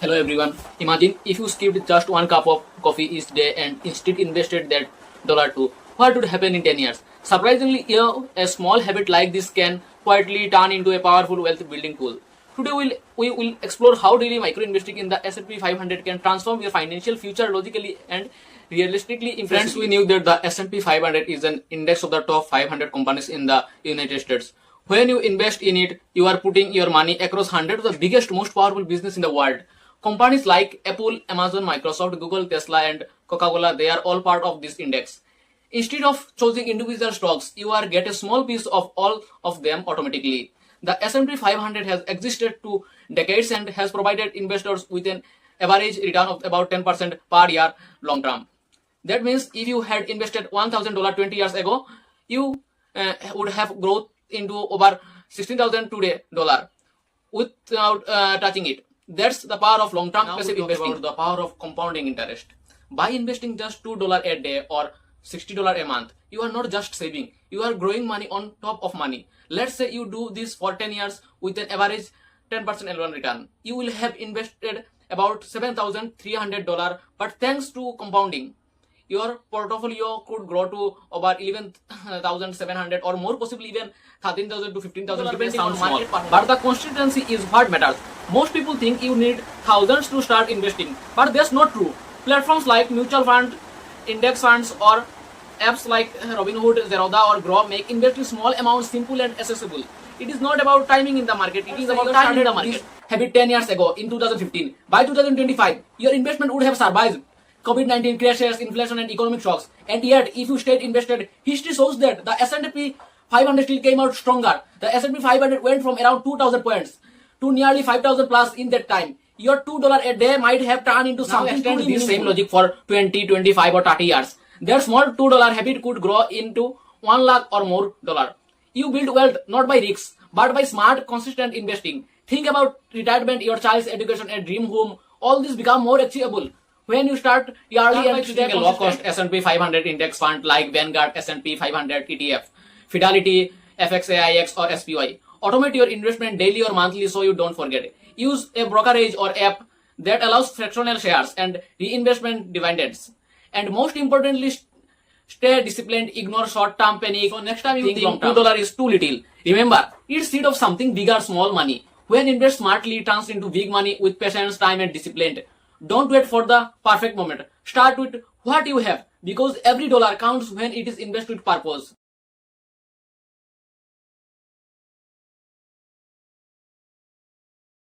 Hello everyone. Imagine if you skipped just one cup of coffee each day and instead invested that dollar too. What would happen in 10 years? Surprisingly, a small habit like this can quietly turn into a powerful wealth building tool. Today we will explore how daily micro investing in the S&P 500 can transform your financial future logically and realistically. Friends, we knew that the S&P 500 is an index of the top 500 companies in the United States. When you invest in it, you are putting your money across hundreds of the biggest, most powerful business in the world. Companies like Apple, Amazon, Microsoft, Google, Tesla, and Coca-Cola, they are all part of this index. Instead of choosing individual stocks, you are get a small piece of all of them automatically. The S&P 500 has existed to decades and has provided investors with an average return of about 10% per year long term. That means if you had invested $1,000 20 years ago, you would have growth into over 16,000 today dollar without touching it. That's the power of long-term passive investing. About the power of compounding interest. By investing just $2 a day or $60 a month, you are not just saving, you are growing money on top of money. Let's say you do this for 10 years with an average 10% annual return. You will have invested about $7,300, but thanks to compounding, your portfolio could grow to over 11,700 or more, possibly even 13,000 to 15,000, depending on market. But the consistency is what matters. Most people think you need thousands to start investing, but that's not true. Platforms like mutual fund, index funds, or apps like Robinhood, Zerodha, or Grow make investing small amounts simple and accessible. It is not about timing in the market, it is about time in the market. Habit 10 years ago in 2015. By 2025, your investment would have survived COVID-19 crashes, inflation, and economic shocks. And yet, if you stayed invested, history shows that the S&P 500 still came out stronger. The S&P 500 went from around 2,000 points to nearly 5,000 plus in that time. Your $2 a day might have turned into something truly meaningful. Same logic for 20, 25, or 30 years. Their small $2 habit could grow into 1 lakh or more dollar. You build wealth not by risks, but by smart, consistent investing. Think about retirement, your child's education, and dream home. All this become more achievable when you start yearly and stay a low-cost S&P 500 index fund like Vanguard S&P 500 ETF, Fidelity, FXAIX, or SPY. Automate your investment daily or monthly so you don't forget. Use a brokerage or app that allows fractional shares and reinvestment dividends. And most importantly, stay disciplined, ignore short-term panic. So next time you think $2 is too little, remember, it's seed of something bigger, small money. When invest smartly, it turns into big money with patience, time, and discipline. Don't wait for the perfect moment. Start with what you have, because every dollar counts when it is invested with purpose.